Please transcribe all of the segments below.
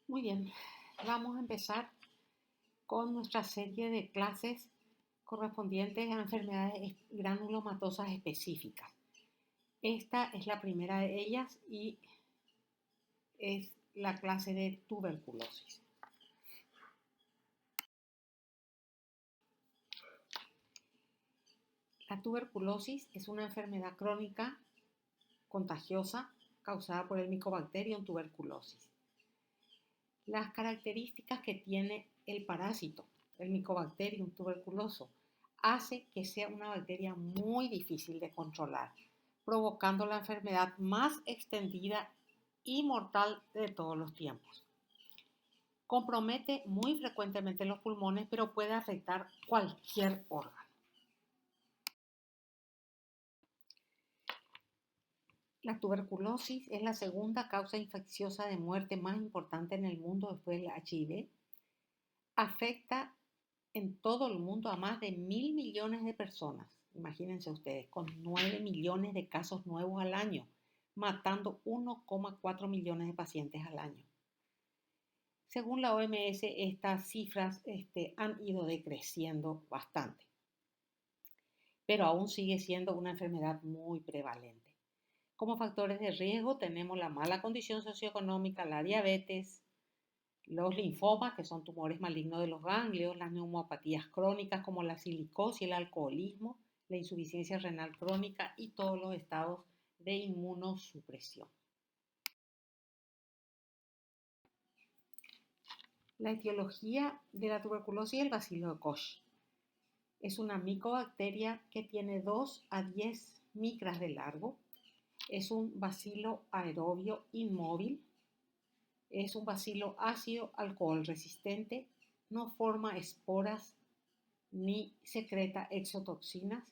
Muy bien, vamos a empezar con nuestra serie de clases correspondientes a enfermedades granulomatosas específicas. Esta es la primera de ellas y es la clase de tuberculosis. La tuberculosis es una enfermedad crónica contagiosa causada por el Mycobacterium tuberculosis. Las características que tiene el parásito, el Mycobacterium tuberculoso, hace que sea una bacteria muy difícil de controlar, provocando la enfermedad más extendida y mortal de todos los tiempos. Compromete muy frecuentemente los pulmones, pero puede afectar cualquier órgano. La tuberculosis es la segunda causa infecciosa de muerte más importante en el mundo después del HIV. Afecta en todo el mundo a más de 1.000 millones de personas. Imagínense ustedes, con 9 millones de casos nuevos al año, matando 1,4 millones de pacientes al año. Según la OMS, estas cifras han ido decreciendo bastante, pero aún sigue siendo una enfermedad muy prevalente. Como factores de riesgo tenemos la mala condición socioeconómica, la diabetes, los linfomas, que son tumores malignos de los ganglios, las neumopatías crónicas como la silicosis, el alcoholismo, la insuficiencia renal crónica y todos los estados de inmunosupresión. La etiología de la tuberculosis es el bacilo de Koch. Es una micobacteria que tiene 2 a 10 micras de largo. Es un bacilo aerobio inmóvil. Es un bacilo ácido alcohol resistente. No forma esporas ni secreta exotoxinas.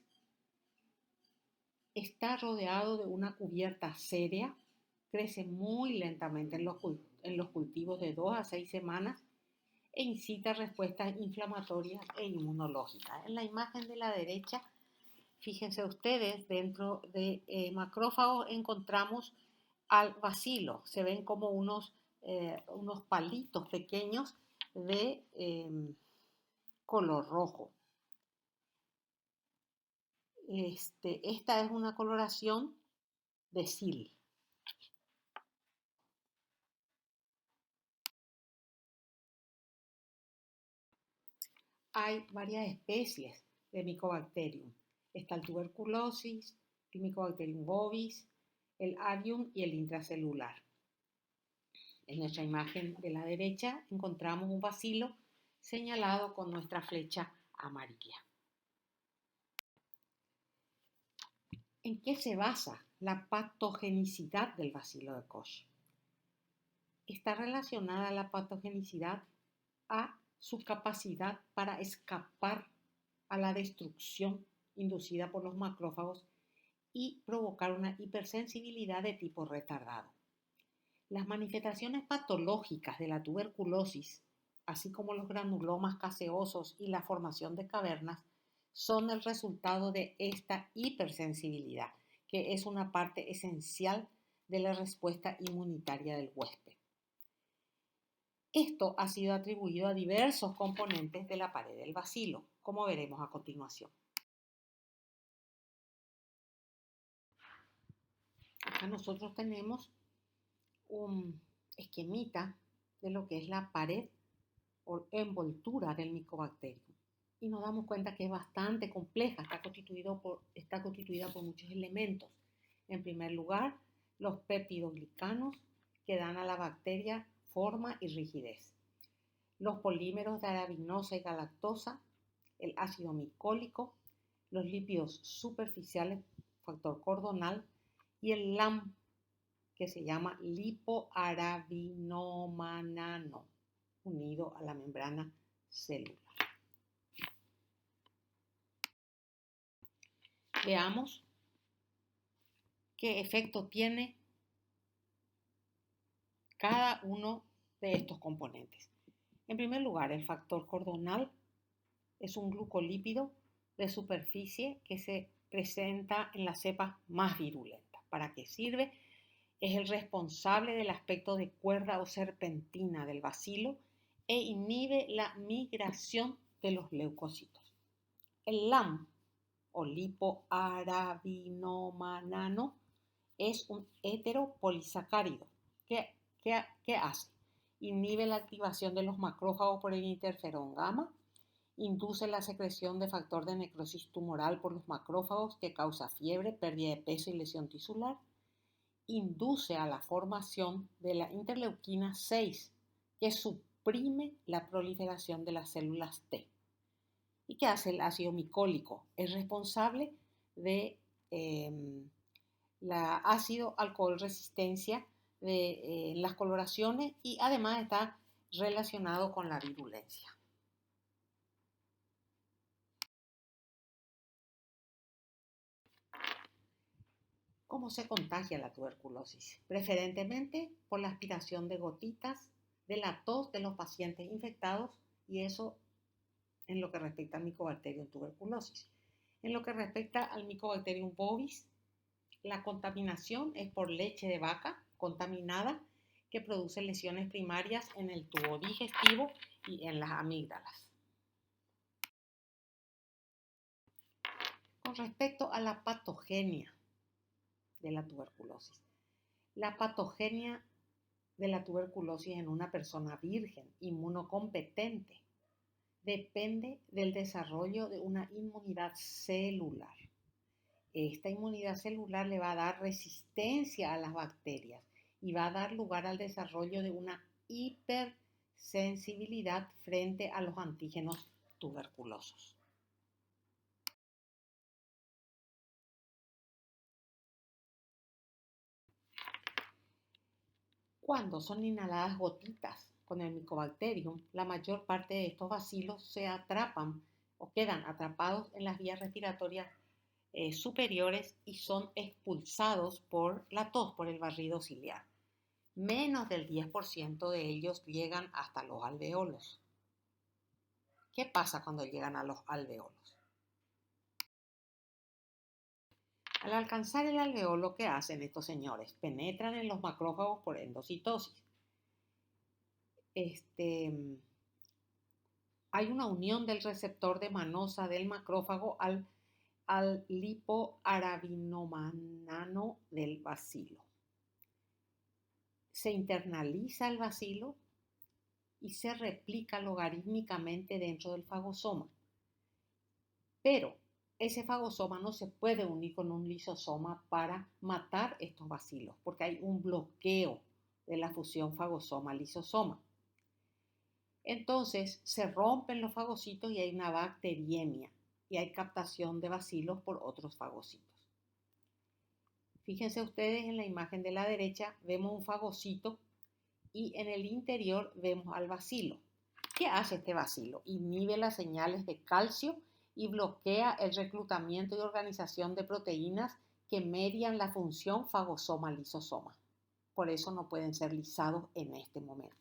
Está rodeado de una cubierta seria. Crece muy lentamente en los cultivos de 2 a 6 semanas e incita respuestas inflamatorias e inmunológicas. En la imagen de la derecha, fíjense ustedes, dentro de macrófagos encontramos al bacilo. Se ven como unos palitos pequeños de color rojo. Esta es una coloración de SIL. Hay varias especies de Mycobacterium. Está el tuberculosis, el Mycobacterium bovis, el avium y el intracelular. En nuestra imagen de la derecha encontramos un bacilo señalado con nuestra flecha amarilla. ¿En qué se basa la patogenicidad del bacilo de Koch? Está relacionada la patogenicidad a su capacidad para escapar a la destrucción inducida por los macrófagos y provocar una hipersensibilidad de tipo retardado. Las manifestaciones patológicas de la tuberculosis, así como los granulomas caseosos y la formación de cavernas, son el resultado de esta hipersensibilidad, que es una parte esencial de la respuesta inmunitaria del huésped. Esto ha sido atribuido a diversos componentes de la pared del bacilo, como veremos a continuación. Acá nosotros tenemos un esquemita de lo que es la pared o envoltura del Mycobacterium. Y nos damos cuenta que es bastante compleja, está constituida por muchos elementos. En primer lugar, los peptidoglicanos que dan a la bacteria forma y rigidez. Los polímeros de arabinosa y galactosa, el ácido micólico, los lípidos superficiales, factor cordonal, y el LAM, que se llama lipoarabinomanano, unido a la membrana celular. Veamos qué efecto tiene cada uno de estos componentes. En primer lugar, el factor cordonal es un glucolípido de superficie que se presenta en las cepas más virulentas. ¿Para qué sirve? Es el responsable del aspecto de cuerda o serpentina del bacilo e inhibe la migración de los leucocitos. El LAM o lipoarabinomanano es un heteropolisacárido. ¿Qué hace? Inhibe la activación de los macrófagos por el interferón gamma, induce la secreción de factor de necrosis tumoral por los macrófagos que causa fiebre, pérdida de peso y lesión tisular, induce a la formación de la interleuquina 6, que suprime la proliferación de las células T. ¿Y qué hace el ácido micólico? Es responsable de la ácido alcohol resistencia de las coloraciones y además está relacionado con la virulencia. ¿Cómo se contagia la tuberculosis? Preferentemente por la aspiración de gotitas de la tos de los pacientes infectados, y eso en lo que respecta al Mycobacterium tuberculosis. En lo que respecta al Mycobacterium bovis, la contaminación es por leche de vaca contaminada que produce lesiones primarias en el tubo digestivo y en las amígdalas. Con respecto a la patogenia de la tuberculosis, la patogenia de la tuberculosis en una persona virgen, inmunocompetente, depende del desarrollo de una inmunidad celular. Esta inmunidad celular le va a dar resistencia a las bacterias y va a dar lugar al desarrollo de una hipersensibilidad frente a los antígenos tuberculosos. Cuando son inhaladas gotitas con el Mycobacterium, la mayor parte de estos bacilos se atrapan o quedan atrapados en las vías respiratorias superiores y son expulsados por la tos, por el barrido ciliar. Menos del 10% de ellos llegan hasta los alveolos. ¿Qué pasa cuando llegan a los alveolos? Al alcanzar el alveolo, ¿qué hacen estos señores? Penetran en los macrófagos por endocitosis. Hay una unión del receptor de manosa del macrófago al lipoarabinomanano del bacilo. Se internaliza el bacilo y se replica logarítmicamente dentro del fagosoma. Pero ese fagosoma no se puede unir con un lisosoma para matar estos bacilos, porque hay un bloqueo de la fusión fagosoma-lisosoma. Entonces se rompen los fagocitos y hay una bacteriemia y hay captación de bacilos por otros fagocitos. Fíjense ustedes en la imagen de la derecha, vemos un fagocito y en el interior vemos al bacilo. ¿Qué hace este bacilo? Inhibe las señales de calcio y bloquea el reclutamiento y organización de proteínas que median la función fagosoma-lisosoma. Por eso no pueden ser lisados en este momento.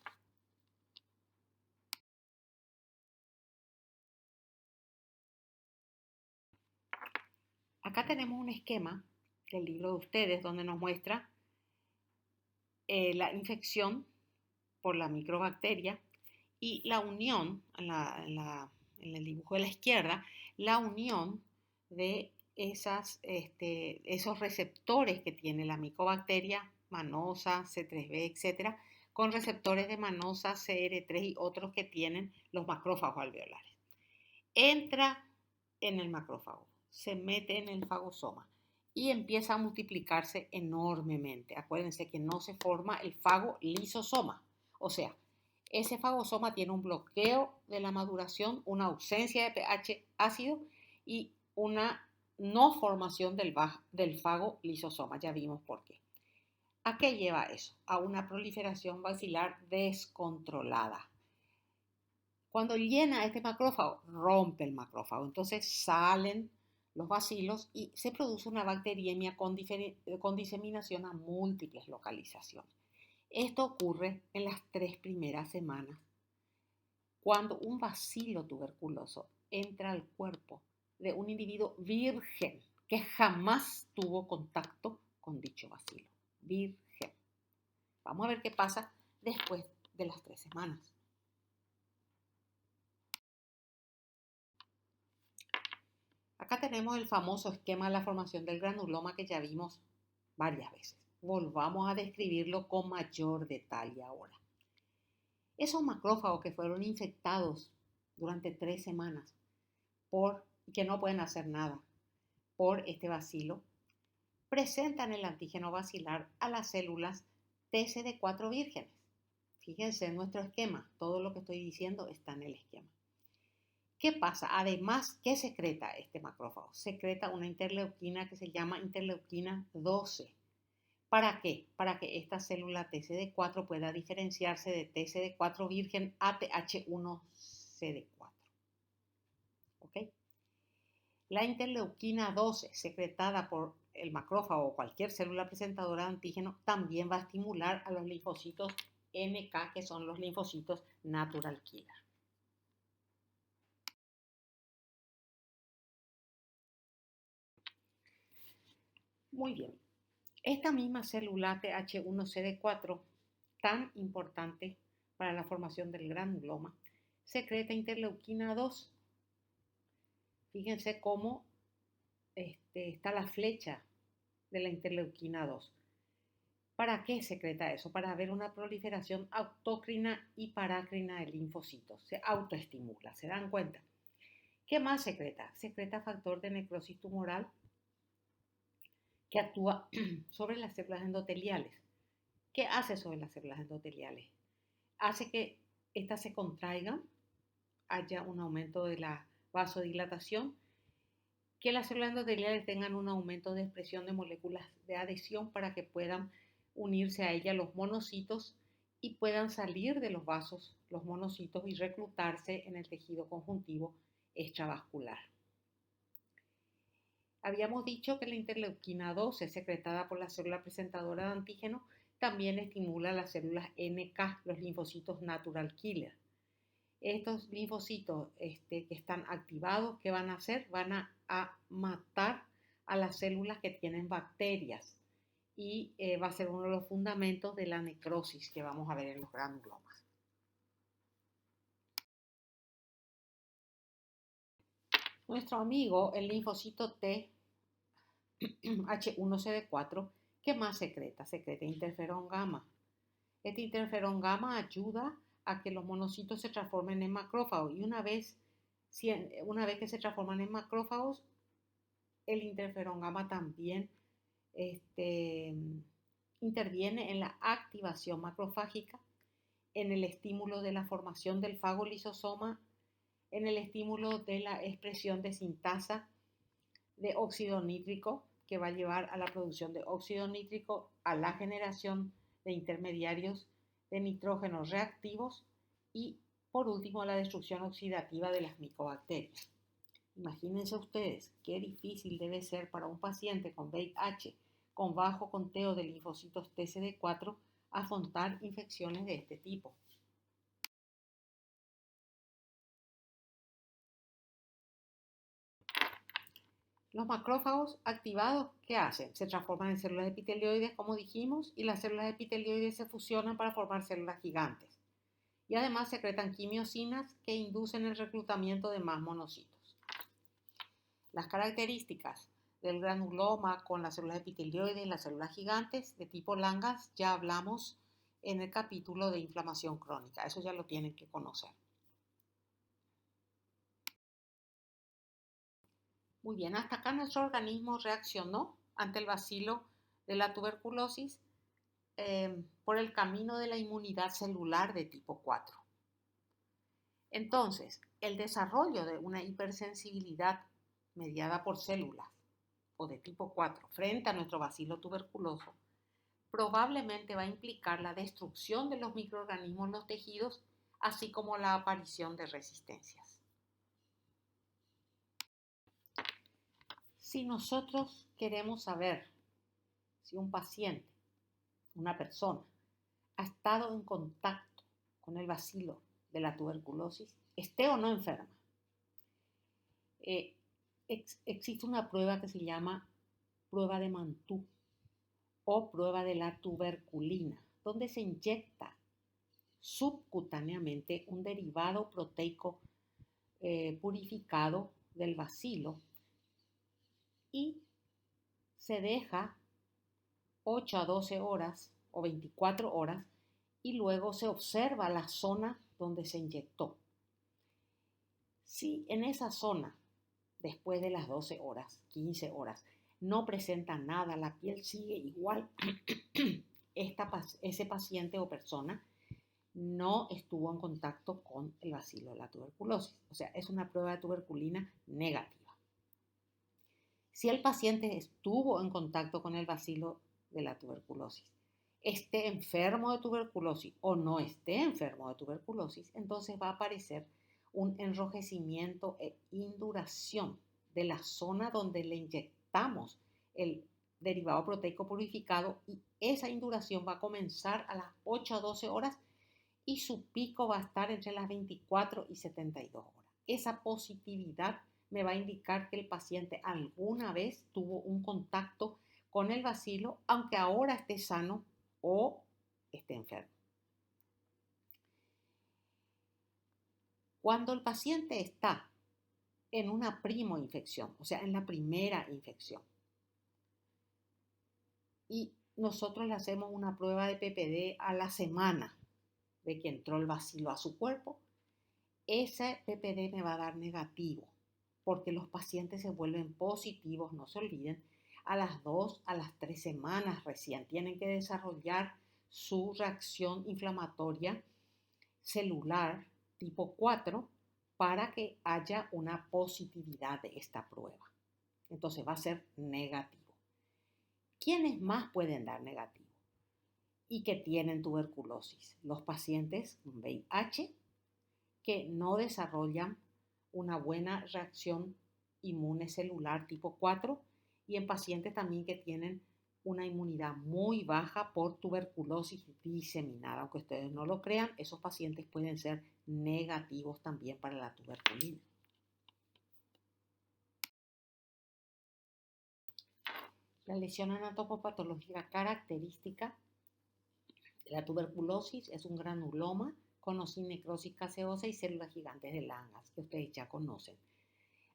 Acá tenemos un esquema del libro de ustedes donde nos muestra la infección por la microbacteria y la unión, en el dibujo de la izquierda, la unión de esos receptores que tiene la micobacteria, manosa, C3b, etc., con receptores de manosa, CR3 y otros que tienen los macrófagos alveolares. Entra en el macrófago, se mete en el fagosoma y empieza a multiplicarse enormemente. Acuérdense que no se forma el fago-lisosoma, o sea, ese fagosoma tiene un bloqueo de la maduración, una ausencia de pH ácido y una no formación del fago-lisosoma. Ya vimos por qué. ¿A qué lleva eso? A una proliferación basilar descontrolada. Cuando llena este macrófago, rompe el macrófago. Entonces salen los bacilos y se produce una bacteriemia con diseminación a múltiples localizaciones. Esto ocurre en las 3 primeras semanas, cuando un bacilo tuberculoso entra al cuerpo de un individuo virgen que jamás tuvo contacto con dicho bacilo. Virgen. Vamos a ver qué pasa después de las 3 semanas. Acá tenemos el famoso esquema de la formación del granuloma que ya vimos varias veces. Volvamos a describirlo con mayor detalle ahora. Esos macrófagos que fueron infectados durante 3 semanas que no pueden hacer nada por este bacilo, presentan el antígeno bacilar a las células TCD4 vírgenes. Fíjense en nuestro esquema, todo lo que estoy diciendo está en el esquema. ¿Qué pasa? Además, ¿qué secreta este macrófago? Secreta una interleuquina que se llama interleuquina 12. ¿Para qué? Para que esta célula TCD4 pueda diferenciarse de TCD4 virgen a TH1CD4. ¿Ok? La interleuquina 12, secretada por el macrófago o cualquier célula presentadora de antígeno, también va a estimular a los linfocitos NK, que son los linfocitos natural killer. Muy bien. Esta misma célula TH1CD4, tan importante para la formación del granuloma, secreta interleuquina 2. Fíjense cómo está la flecha de la interleuquina 2. ¿Para qué secreta eso? Para ver una proliferación autócrina y parácrina de linfocitos. Se autoestimula, ¿se dan cuenta? ¿Qué más secreta? Secreta factor de necrosis tumoral que actúa sobre las células endoteliales. ¿Qué hace sobre las células endoteliales? Hace que éstas se contraigan, haya un aumento de la vasodilatación, que las células endoteliales tengan un aumento de expresión de moléculas de adhesión para que puedan unirse a ellas los monocitos y puedan salir de los vasos los monocitos y reclutarse en el tejido conjuntivo extravascular. Habíamos dicho que la interleuquina 12, secretada por la célula presentadora de antígeno, también estimula las células NK, los linfocitos natural killer. Estos linfocitos que están activados, ¿qué van a hacer? Van a matar a las células que tienen bacterias y va a ser uno de los fundamentos de la necrosis que vamos a ver en los granulomas. Nuestro amigo, el linfocito T H1CD4, ¿qué más secreta? Secreta interferón gamma. Este interferón gamma ayuda a que los monocitos se transformen en macrófagos y una vez que se transforman en macrófagos, el interferón gamma también interviene en la activación macrofágica, en el estímulo de la formación del fagolisosoma, en el estímulo de la expresión de sintasa de óxido nítrico, que va a llevar a la producción de óxido nítrico, a la generación de intermediarios de nitrógeno reactivos y, por último, a la destrucción oxidativa de las micobacterias. Imagínense ustedes qué difícil debe ser para un paciente con VIH con bajo conteo de linfocitos TCD4 afrontar infecciones de este tipo. Los macrófagos activados, ¿qué hacen? Se transforman en células epitelioides, como dijimos, y las células epitelioides se fusionan para formar células gigantes. Y además secretan quimiosinas que inducen el reclutamiento de más monocitos. Las características del granuloma con las células epitelioides y las células gigantes de tipo Langhans ya hablamos en el capítulo de inflamación crónica. Eso ya lo tienen que conocer. Muy bien, hasta acá nuestro organismo reaccionó ante el bacilo de la tuberculosis por el camino de la inmunidad celular de tipo 4. Entonces, el desarrollo de una hipersensibilidad mediada por células o de tipo 4 frente a nuestro bacilo tuberculoso probablemente va a implicar la destrucción de los microorganismos en los tejidos, así como la aparición de resistencias. Si nosotros queremos saber si un paciente, una persona, ha estado en contacto con el bacilo de la tuberculosis, esté o no enferma, existe una prueba que se llama prueba de Mantoux o prueba de la tuberculina. donde se inyecta subcutáneamente un derivado proteico purificado del bacilo y se deja 8 a 12 horas o 24 horas y luego se observa la zona donde se inyectó. Si en esa zona, después de las 12 horas, 15 horas, no presenta nada, la piel sigue igual, ese paciente o persona no estuvo en contacto con el bacilo de la tuberculosis. O sea, es una prueba de tuberculina negativa. Si el paciente estuvo en contacto con el bacilo de la tuberculosis, esté enfermo de tuberculosis o no esté enfermo de tuberculosis, entonces va a aparecer un enrojecimiento e induración de la zona donde le inyectamos el derivado proteico purificado y esa induración va a comenzar a las 8 a 12 horas y su pico va a estar entre las 24 y 72 horas. Esa positividad me va a indicar que el paciente alguna vez tuvo un contacto con el bacilo, aunque ahora esté sano o esté enfermo. Cuando el paciente está en una primoinfección, o sea, en la primera infección, y nosotros le hacemos una prueba de PPD a la semana de que entró el bacilo a su cuerpo, ese PPD me va a dar negativo, porque los pacientes se vuelven positivos, no se olviden, a las 2 a las 3 semanas recién tienen que desarrollar su reacción inflamatoria celular tipo 4 para que haya una positividad de esta prueba. Entonces va a ser negativo. ¿Quiénes más pueden dar negativo? Y que tienen tuberculosis. Los pacientes con VIH que no desarrollan una buena reacción inmune celular tipo 4 y en pacientes también que tienen una inmunidad muy baja por tuberculosis diseminada. Aunque ustedes no lo crean, esos pacientes pueden ser negativos también para la tuberculina. La lesión anatomopatológica característica de la tuberculosis es un granuloma con o sin necrosis caseosa y células gigantes de Langhans, que ustedes ya conocen.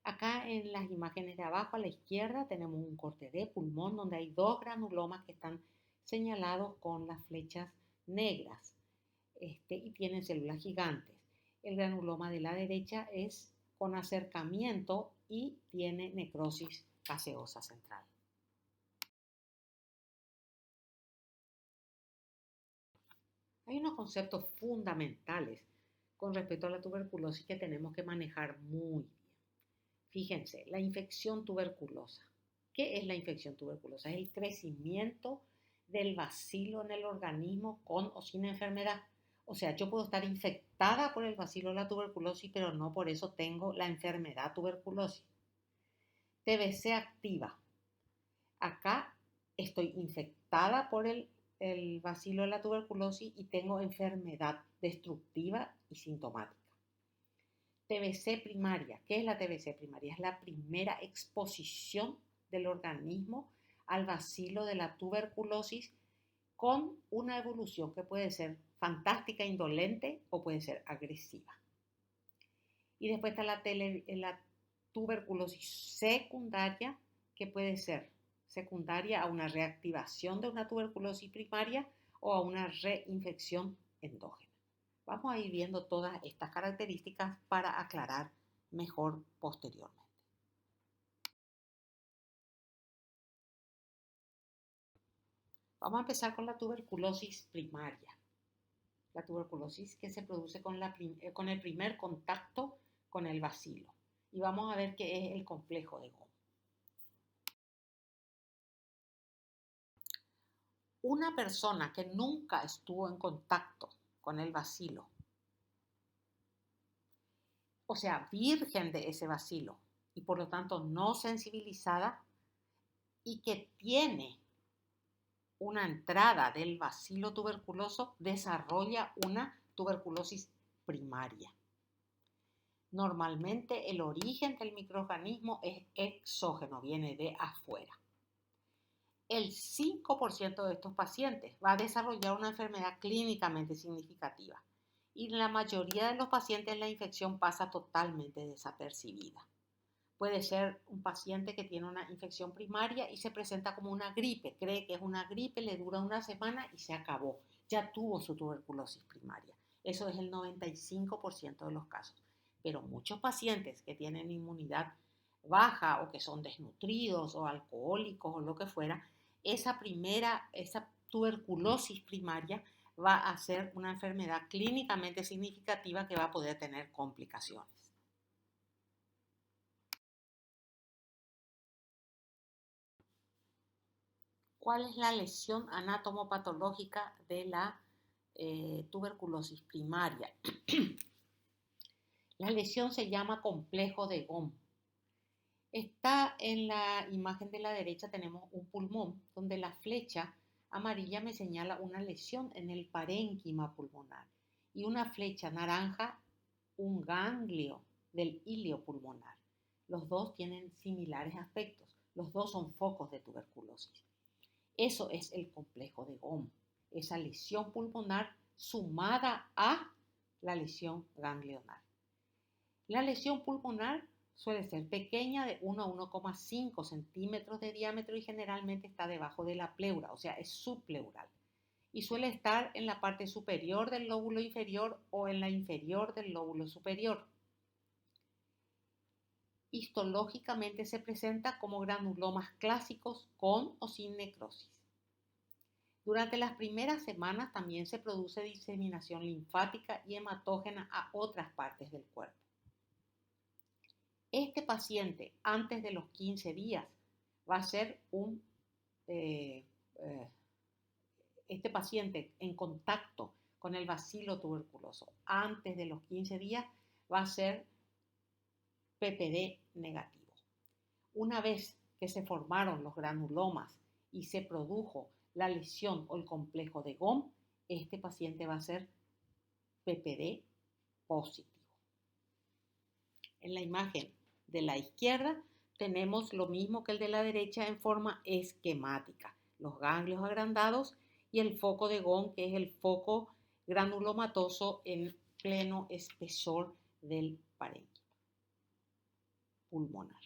Acá en las imágenes de abajo a la izquierda tenemos un corte de pulmón donde hay dos granulomas que están señalados con las flechas negras y tienen células gigantes. El granuloma de la derecha es con acercamiento y tiene necrosis caseosa central. Hay unos conceptos fundamentales con respecto a la tuberculosis que tenemos que manejar muy bien. Fíjense, la infección tuberculosa. ¿Qué es la infección tuberculosa? Es el crecimiento del bacilo en el organismo con o sin enfermedad. O sea, yo puedo estar infectada por el bacilo de la tuberculosis, pero no por eso tengo la enfermedad tuberculosis. TBC activa. Acá estoy infectada por el bacilo de la tuberculosis y tengo enfermedad destructiva y sintomática. TBC primaria. ¿Qué es la TBC primaria? Es la primera exposición del organismo al bacilo de la tuberculosis con una evolución que puede ser fantástica, indolente o puede ser agresiva. Y después está la tuberculosis secundaria, que puede ser secundaria a una reactivación de una tuberculosis primaria o a una reinfección endógena. Vamos a ir viendo todas estas características para aclarar mejor posteriormente. Vamos a empezar con la tuberculosis primaria. La tuberculosis que se produce con el primer contacto con el bacilo. Y vamos a ver qué es el complejo de Gomm. Una persona que nunca estuvo en contacto con el bacilo, o sea, virgen de ese bacilo y por lo tanto no sensibilizada y que tiene una entrada del bacilo tuberculoso, desarrolla una tuberculosis primaria. Normalmente el origen del microorganismo es exógeno, viene de afuera. el 5% de estos pacientes va a desarrollar una enfermedad clínicamente significativa y en la mayoría de los pacientes la infección pasa totalmente desapercibida. Puede ser un paciente que tiene una infección primaria y se presenta como una gripe, cree que es una gripe, le dura una semana y se acabó, ya tuvo su tuberculosis primaria. Eso es el 95% de los casos. Pero muchos pacientes que tienen inmunidad baja o que son desnutridos o alcohólicos o lo que fuera, esa tuberculosis primaria va a ser una enfermedad clínicamente significativa que va a poder tener complicaciones. ¿Cuál es la lesión anatomopatológica de la tuberculosis primaria? La lesión se llama complejo de Gom. Está en la imagen de la derecha, tenemos un pulmón donde la flecha amarilla me señala una lesión en el parénquima pulmonar y una flecha naranja un ganglio del hilio pulmonar. Los dos tienen similares aspectos, los dos son focos de tuberculosis. Eso es el complejo de Gom, esa lesión pulmonar sumada a la lesión ganglionar. La lesión pulmonar suele ser pequeña, de 1 a 1,5 centímetros de diámetro y generalmente está debajo de la pleura, o sea, es subpleural. Y suele estar en la parte superior del lóbulo inferior o en la inferior del lóbulo superior. Histológicamente se presenta como granulomas clásicos con o sin necrosis. Durante las primeras semanas también se produce diseminación linfática y hematógena a otras partes del cuerpo. Este paciente antes de los 15 días va a ser este paciente en contacto con el bacilo tuberculoso antes de los 15 días va a ser PPD negativo. Una vez que se formaron los granulomas y se produjo la lesión o el complejo de Gom, este paciente va a ser PPD positivo. En la imagen de la izquierda tenemos lo mismo que el de la derecha en forma esquemática. Los ganglios agrandados y el foco de Gom, que es el foco granulomatoso en pleno espesor del parénquima pulmonar.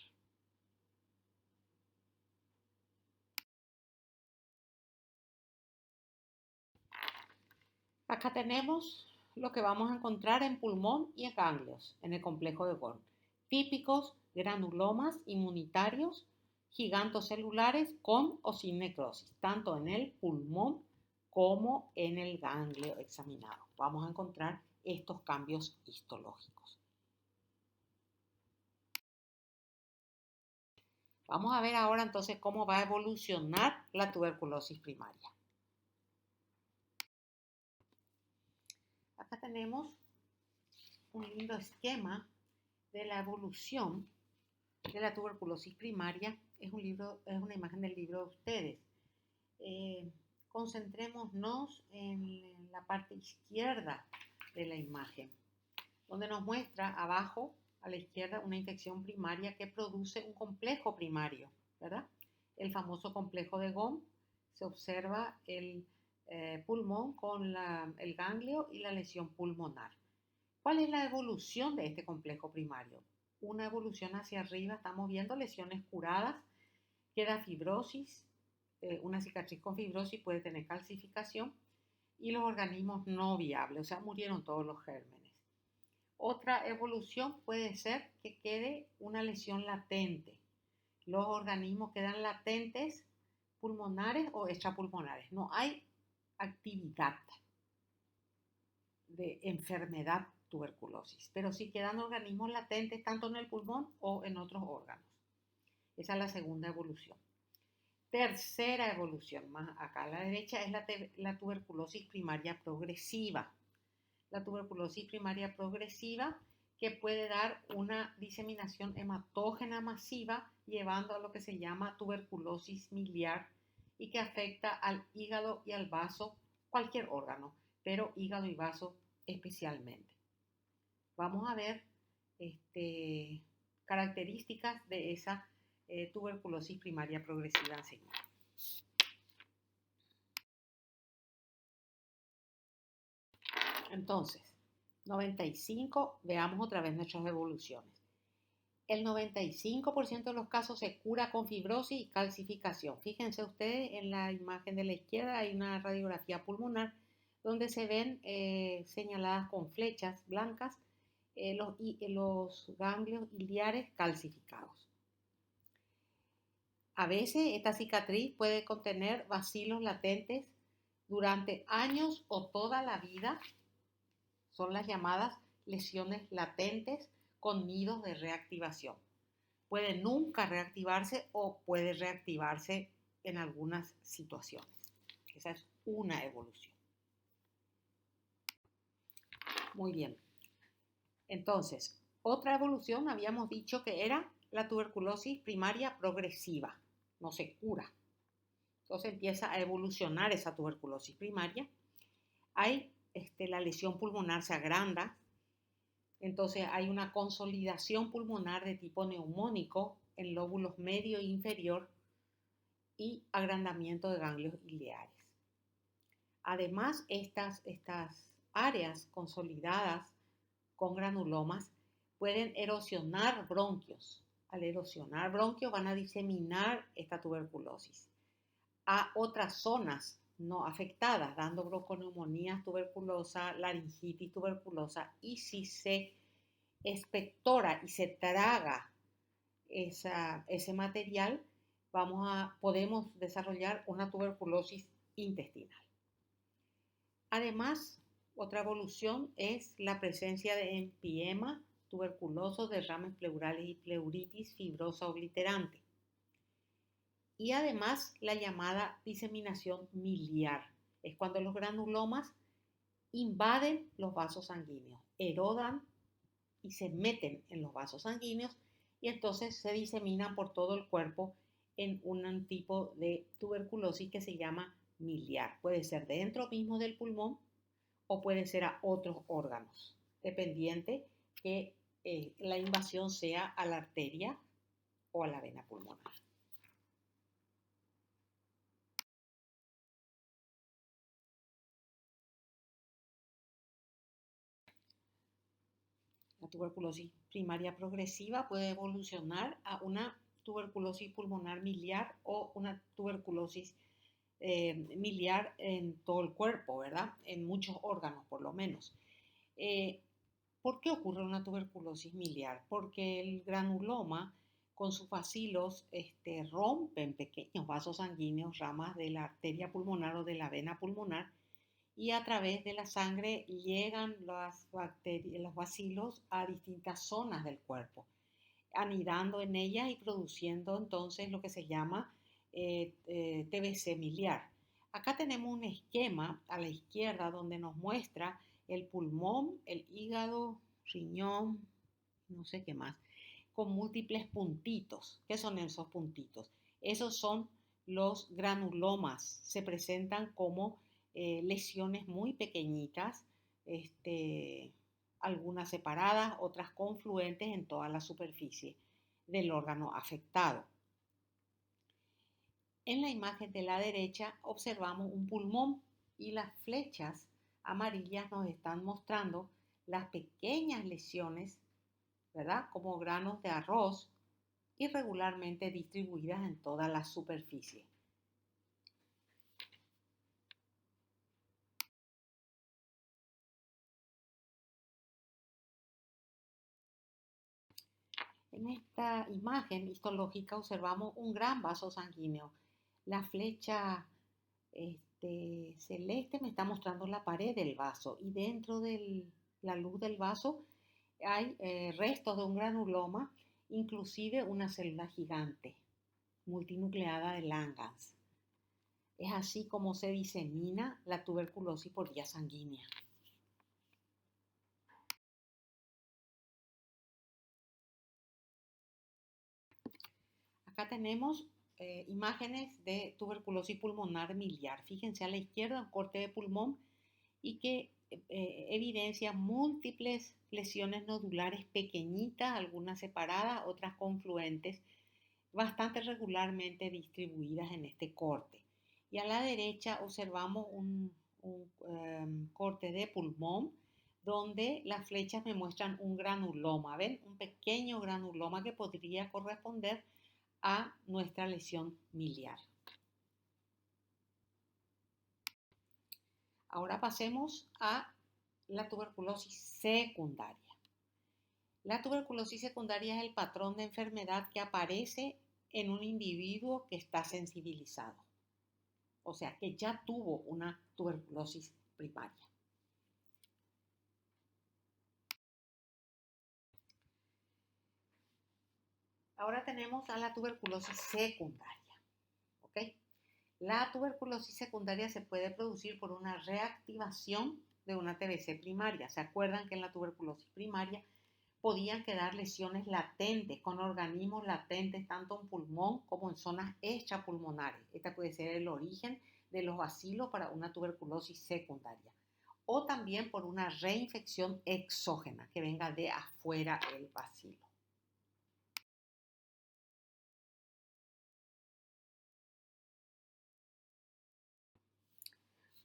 Acá tenemos lo que vamos a encontrar en pulmón y en ganglios en el complejo de Gom. Típicos granulomas inmunitarios gigantocelulares con o sin necrosis, tanto en el pulmón como en el ganglio examinado. Vamos a encontrar estos cambios histológicos. Vamos a ver ahora entonces cómo va a evolucionar la tuberculosis primaria. Acá tenemos un lindo esquema de la evolución de la tuberculosis primaria. Es una imagen del libro de ustedes. Concentrémonos en la parte izquierda de la imagen, donde nos muestra abajo a la izquierda una infección primaria que produce un complejo primario, ¿verdad? El famoso complejo de Gom. Se observa el pulmón con el ganglio y la lesión pulmonar. ¿Cuál es la evolución de este complejo primario? Una evolución hacia arriba, estamos viendo lesiones curadas, queda fibrosis, una cicatriz con fibrosis puede tener calcificación y los organismos no viables, o sea, murieron todos los gérmenes. Otra evolución puede ser que quede una lesión latente. Los organismos quedan latentes, pulmonares o extrapulmonares. No hay actividad de enfermedad tuberculosis, pero sí quedan organismos latentes tanto en el pulmón o en otros órganos. Esa es la segunda evolución. Tercera evolución, más acá a la derecha, es la tuberculosis primaria progresiva. La tuberculosis primaria progresiva que puede dar una diseminación hematógena masiva llevando a lo que se llama tuberculosis miliar y que afecta al hígado y al vaso, cualquier órgano, pero hígado y vaso especialmente. Vamos a ver características de esa tuberculosis primaria progresiva enseguida. Entonces, 95, veamos otra vez nuestras evoluciones. El 95% de los casos se cura con fibrosis y calcificación. Fíjense ustedes en la imagen de la izquierda hay una radiografía pulmonar donde se ven señaladas con flechas blancas los ganglios iliares calcificados. A veces esta cicatriz puede contener bacilos latentes durante años o toda la vida. Son las llamadas lesiones latentes con nidos de reactivación. Puede nunca reactivarse o puede reactivarse en algunas situaciones. Esa es una evolución. Muy bien. Entonces, otra evolución habíamos dicho que era la tuberculosis primaria progresiva. No se cura. Entonces empieza a evolucionar esa tuberculosis primaria. Hay la lesión pulmonar se agranda. Entonces hay una consolidación pulmonar de tipo neumónico en lóbulos medio e inferior y agrandamiento de ganglios ileares. Además, estas áreas consolidadas con granulomas pueden erosionar bronquios. Al erosionar bronquios van a diseminar esta tuberculosis a otras zonas no afectadas, dando bronconeumonía tuberculosa, laringitis tuberculosa, y si se expectora y se traga ese material, podemos desarrollar una tuberculosis intestinal. Además, otra evolución es la presencia de empiema tuberculoso, derrames pleurales y pleuritis fibrosa obliterante. Y además la llamada diseminación miliar. Es cuando los granulomas invaden los vasos sanguíneos, erodan y se meten en los vasos sanguíneos y entonces se diseminan por todo el cuerpo en un tipo de tuberculosis que se llama miliar. Puede ser dentro mismo del pulmón o puede ser a otros órganos, dependiente que la invasión sea a la arteria o a la vena pulmonar. La tuberculosis primaria progresiva puede evolucionar a una tuberculosis pulmonar miliar o una tuberculosis miliar en todo el cuerpo, ¿verdad? En muchos órganos, por lo menos. ¿Por qué ocurre una tuberculosis miliar? Porque el granuloma con sus bacilos rompen pequeños vasos sanguíneos, ramas de la arteria pulmonar o de la vena pulmonar, y a través de la sangre llegan los bacilos a distintas zonas del cuerpo, anidando en ellas y produciendo entonces lo que se llama TBC miliar. Acá tenemos un esquema a la izquierda donde nos muestra el pulmón, el hígado, riñón, no sé qué más, con múltiples puntitos. ¿Qué son esos puntitos? Esos son los granulomas. Se presentan como lesiones muy pequeñitas, algunas separadas, otras confluentes en toda la superficie del órgano afectado. En la imagen de la derecha observamos un pulmón y las flechas amarillas nos están mostrando las pequeñas lesiones, ¿verdad? Como granos de arroz irregularmente distribuidas en toda la superficie. En esta imagen histológica observamos un gran vaso sanguíneo. La flecha celeste me está mostrando la pared del vaso y dentro de la luz del vaso hay restos de un granuloma, inclusive una célula gigante multinucleada de Langhans. Es así como se disemina la tuberculosis por vía sanguínea. Acá tenemos imágenes de tuberculosis pulmonar miliar. Fíjense a la izquierda un corte de pulmón y que evidencia múltiples lesiones nodulares pequeñitas, algunas separadas, otras confluentes, bastante regularmente distribuidas en este corte. Y a la derecha observamos un corte de pulmón donde las flechas me muestran un granuloma, ¿ven? Un pequeño granuloma que podría corresponder a nuestra lesión miliar. Ahora pasemos a la tuberculosis secundaria. La tuberculosis secundaria es el patrón de enfermedad que aparece en un individuo que está sensibilizado, o sea, que ya tuvo una tuberculosis primaria. Ahora tenemos a la tuberculosis secundaria, ¿ok? La tuberculosis secundaria se puede producir por una reactivación de una TBC primaria. ¿Se acuerdan que en la tuberculosis primaria podían quedar lesiones latentes con organismos latentes tanto en pulmón como en zonas extrapulmonares? Este puede ser el origen de los bacilos para una tuberculosis secundaria. O también por una reinfección exógena que venga de afuera del bacilo.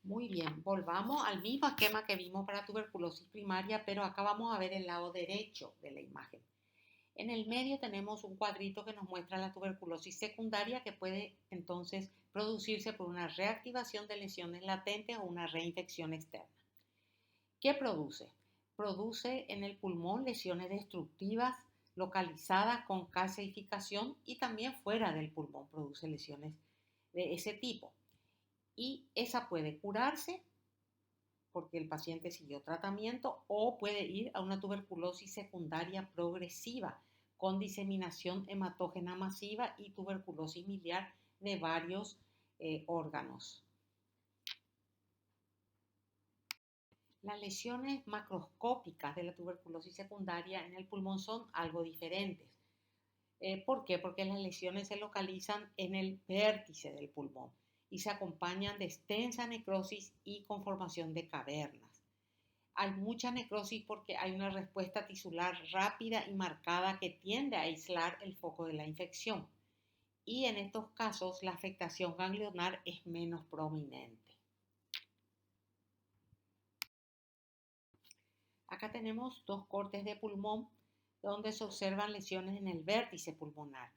Muy bien, volvamos al mismo esquema que vimos para tuberculosis primaria, pero acá vamos a ver el lado derecho de la imagen. En el medio tenemos un cuadrito que nos muestra la tuberculosis secundaria que puede entonces producirse por una reactivación de lesiones latentes o una reinfección externa. ¿Qué produce? Produce en el pulmón lesiones destructivas localizadas con calcificación y también fuera del pulmón produce lesiones de ese tipo. Y esa puede curarse porque el paciente siguió tratamiento o puede ir a una tuberculosis secundaria progresiva con diseminación hematógena masiva y tuberculosis miliar de varios órganos. Las lesiones macroscópicas de la tuberculosis secundaria en el pulmón son algo diferentes. ¿Por qué? Porque las lesiones se localizan en el vértice del pulmón y se acompañan de extensa necrosis y conformación de cavernas. Hay mucha necrosis porque hay una respuesta tisular rápida y marcada que tiende a aislar el foco de la infección. Y en estos casos la afectación ganglionar es menos prominente. Acá tenemos dos cortes de pulmón donde se observan lesiones en el vértice pulmonar.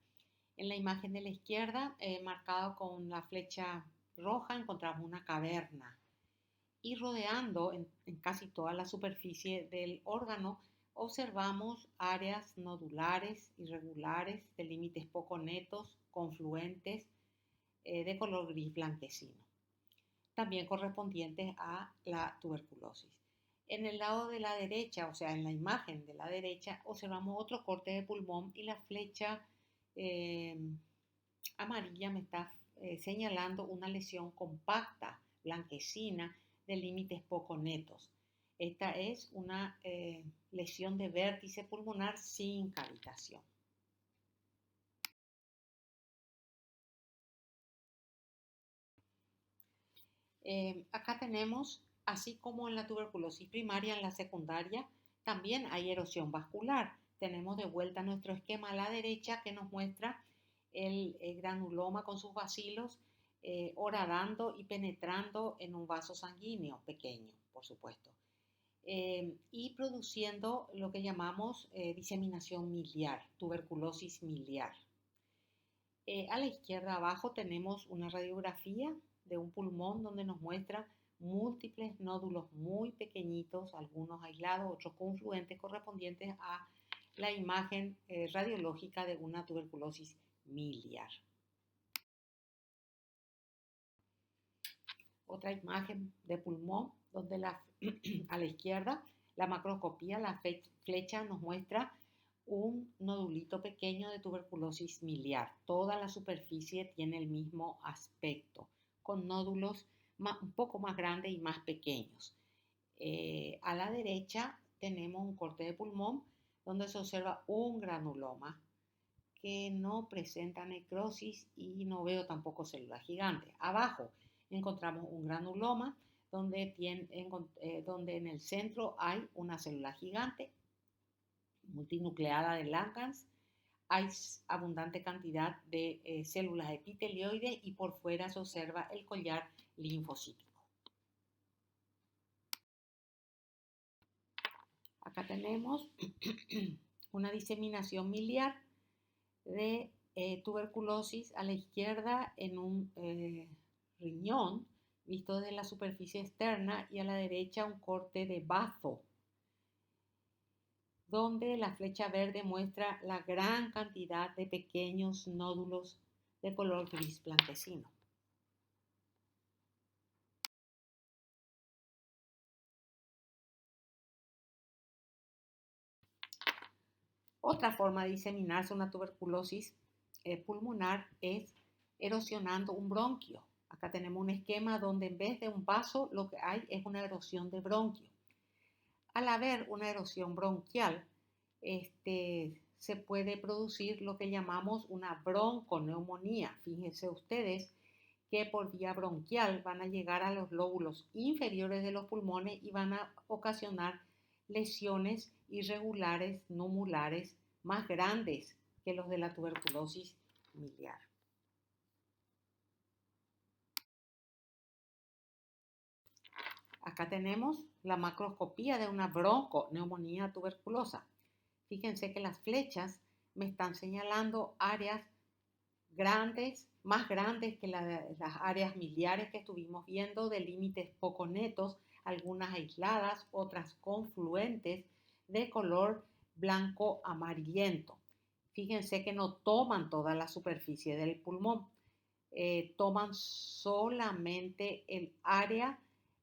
En la imagen de la izquierda, marcado con la flecha roja, encontramos una caverna. Y rodeando en casi toda la superficie del órgano, observamos áreas nodulares, irregulares, de límites poco netos, confluentes, de color gris blanquecino, también correspondientes a la tuberculosis. En el lado de la derecha, o sea, en la imagen de la derecha, observamos otro corte de pulmón y la flecha amarilla me está señalando una lesión compacta, blanquecina, de límites poco netos. Esta es una lesión de vértice pulmonar sin cavitación. Acá tenemos, así como en la tuberculosis primaria, en la secundaria, también hay erosión vascular. Tenemos de vuelta nuestro esquema a la derecha que nos muestra el granuloma con sus bacilos horadando y penetrando en un vaso sanguíneo pequeño, por supuesto, y produciendo lo que llamamos diseminación miliar, tuberculosis miliar. A la izquierda abajo tenemos una radiografía de un pulmón donde nos muestra múltiples nódulos muy pequeñitos, algunos aislados, otros confluentes, correspondientes a la imagen radiológica de una tuberculosis miliar. Otra imagen de pulmón donde a la izquierda la macroscopía, la flecha nos muestra un nodulito pequeño de tuberculosis miliar. Toda la superficie tiene el mismo aspecto, con nódulos un poco más grandes y más pequeños. A la derecha tenemos un corte de pulmón donde se observa un granuloma que no presenta necrosis y no veo tampoco células gigantes. Abajo encontramos un granuloma donde en el centro hay una célula gigante multinucleada de Langerhans. Hay abundante cantidad de células epitelioides y por fuera se observa el collar linfocítico. Acá tenemos una diseminación miliar de tuberculosis a la izquierda en un riñón visto desde la superficie externa y a la derecha un corte de bazo, donde la flecha verde muestra la gran cantidad de pequeños nódulos de color gris blanquecino. Otra forma de diseminarse una tuberculosis pulmonar es erosionando un bronquio. Acá tenemos un esquema donde en vez de un vaso lo que hay es una erosión de bronquio. Al haber una erosión bronquial, se puede producir lo que llamamos una bronconeumonía. Fíjense ustedes que por vía bronquial van a llegar a los lóbulos inferiores de los pulmones y van a ocasionar lesiones irregulares numulares más grandes que los de la tuberculosis miliar. Acá tenemos la macroscopía de una bronconeumonía tuberculosa. Fíjense que las flechas me están señalando áreas grandes, más grandes que las áreas miliares que estuvimos viendo, de límites poco netos, algunas aisladas, otras confluentes, de color blanco amarillento. Fíjense que no toman toda la superficie del pulmón, toman solamente el área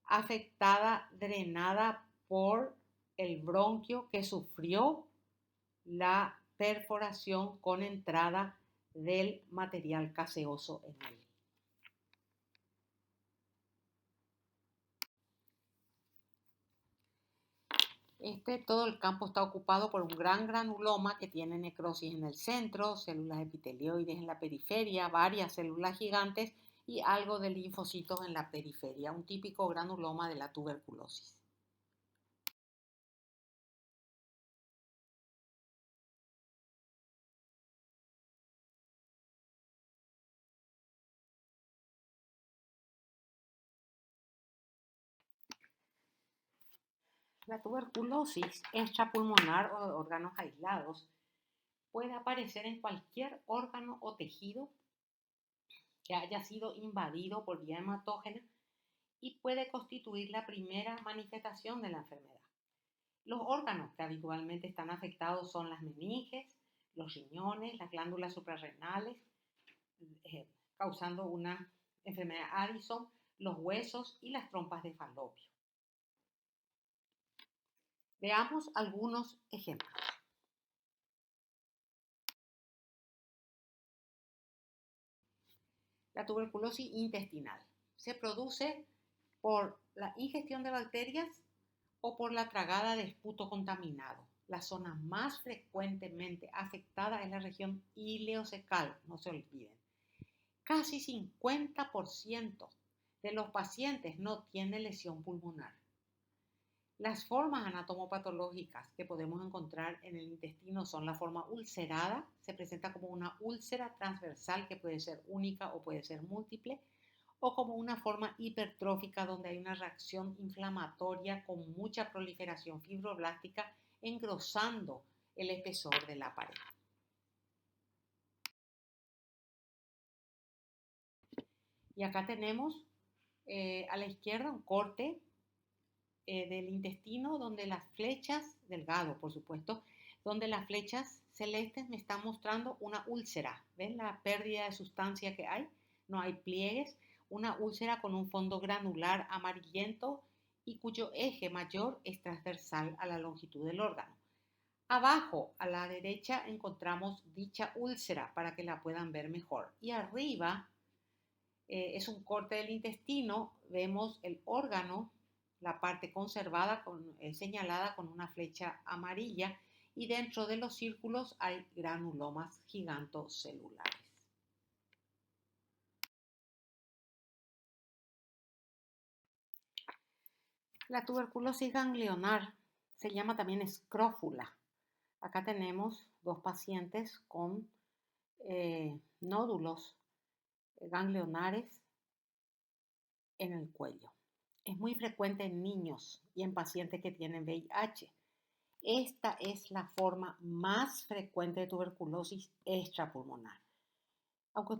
afectada, drenada por el bronquio que sufrió la perforación con entrada del material gaseoso en él. Todo el campo está ocupado por un gran granuloma que tiene necrosis en el centro, células epitelioides en la periferia, varias células gigantes y algo de linfocitos en la periferia, un típico granuloma de la tuberculosis. La tuberculosis extrapulmonar o de órganos aislados puede aparecer en cualquier órgano o tejido que haya sido invadido por vía hematógena y puede constituir la primera manifestación de la enfermedad. Los órganos que habitualmente están afectados son las meninges, los riñones, las glándulas suprarrenales, causando una enfermedad Addison, los huesos y las trompas de falopio. Veamos algunos ejemplos. La tuberculosis intestinal se produce por la ingestión de bacterias o por la tragada de esputo contaminado. La zona más frecuentemente afectada es la región ileocecal, no se olviden. Casi 50% de los pacientes no tienen lesión pulmonar. Las formas anatomopatológicas que podemos encontrar en el intestino son la forma ulcerada, se presenta como una úlcera transversal que puede ser única o puede ser múltiple, o como una forma hipertrófica donde hay una reacción inflamatoria con mucha proliferación fibroblástica engrosando el espesor de la pared. Y acá tenemos a la izquierda un corte del intestino donde las flechas, delgado por supuesto, donde las flechas celestes me están mostrando una úlcera. ¿Ven la pérdida de sustancia que hay? No hay pliegues, una úlcera con un fondo granular amarillento y cuyo eje mayor es transversal a la longitud del órgano. Abajo a la derecha encontramos dicha úlcera para que la puedan ver mejor. Y arriba es un corte del intestino, vemos el órgano, la parte conservada señalada con una flecha amarilla y dentro de los círculos hay granulomas gigantocelulares. La tuberculosis ganglionar se llama también escrófula. Acá tenemos dos pacientes con nódulos ganglionares en el cuello. Es muy frecuente en niños y en pacientes que tienen VIH. Esta es la forma más frecuente de tuberculosis extrapulmonar. Aunque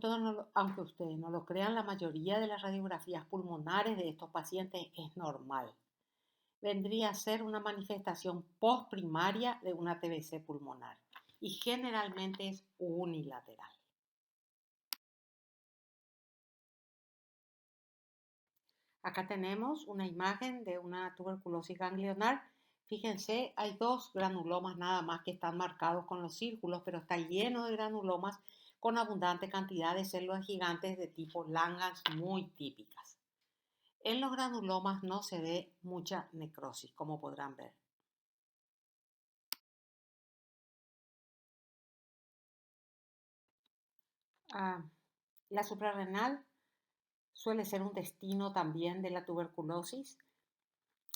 ustedes no lo crean, la mayoría de las radiografías pulmonares de estos pacientes es normal. Vendría a ser una manifestación postprimaria de una TBC pulmonar y generalmente es unilateral. Acá tenemos una imagen de una tuberculosis ganglionar. Fíjense, hay dos granulomas nada más que están marcados con los círculos, pero está lleno de granulomas con abundante cantidad de células gigantes de tipo Langhans muy típicas. En los granulomas no se ve mucha necrosis, como podrán ver. Ah, la suprarrenal suele ser un destino también de la tuberculosis.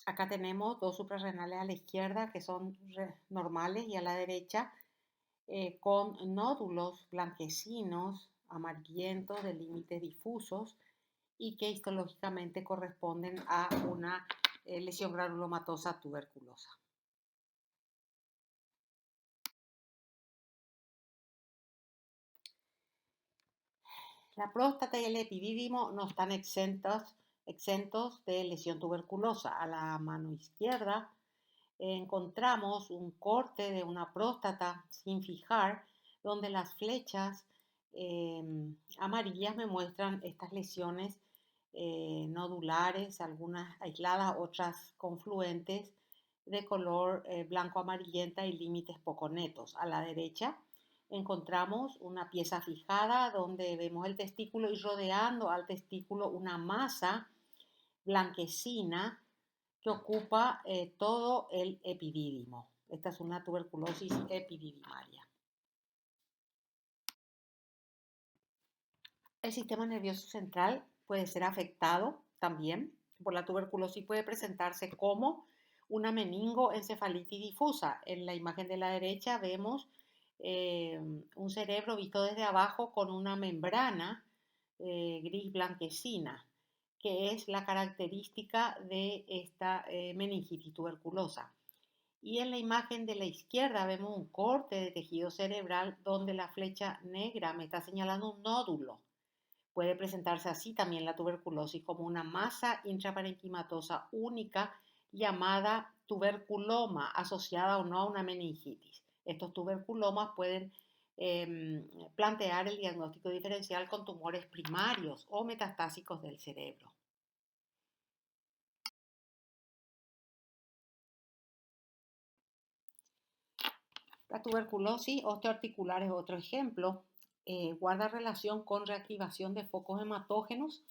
Acá tenemos dos suprarrenales a la izquierda que son normales y a la derecha con nódulos blanquecinos, amarillentos de límites difusos y que histológicamente corresponden a una lesión granulomatosa tuberculosa. La próstata y el epidídimo no están exentos de lesión tuberculosa. A la mano izquierda encontramos un corte de una próstata sin fijar, donde las flechas eh, amarillas me muestran estas lesiones nodulares, algunas aisladas, otras confluentes, de color blanco amarillenta y límites poco netos. A la derecha encontramos una pieza fijada donde vemos el testículo y rodeando al testículo una masa blanquecina que ocupa todo el epidídimo. Esta es una tuberculosis epididymaria. El sistema nervioso central puede ser afectado también por la tuberculosis. Puede presentarse como una meningoencefalitis difusa. En la imagen de la derecha vemos un cerebro visto desde abajo con una membrana gris blanquecina, que es la característica de esta meningitis tuberculosa. Y en la imagen de la izquierda vemos un corte de tejido cerebral donde la flecha negra me está señalando un nódulo. Puede presentarse así también la tuberculosis como una masa intraparenquimatosa única llamada tuberculoma, asociada o no a una meningitis. Estos tuberculomas pueden plantear el diagnóstico diferencial con tumores primarios o metastásicos del cerebro. La tuberculosis osteoarticular es otro ejemplo. Guarda relación con reactivación de focos hematógenos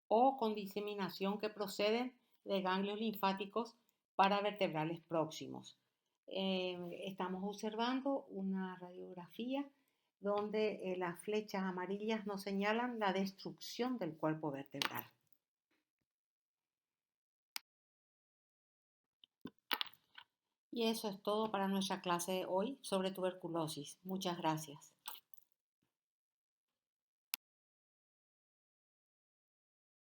o con diseminación que proceden de ganglios linfáticos paravertebrales próximos. Estamos observando una radiografía donde las flechas amarillas nos señalan la destrucción del cuerpo vertebral. Y eso es todo para nuestra clase de hoy sobre tuberculosis. Muchas gracias.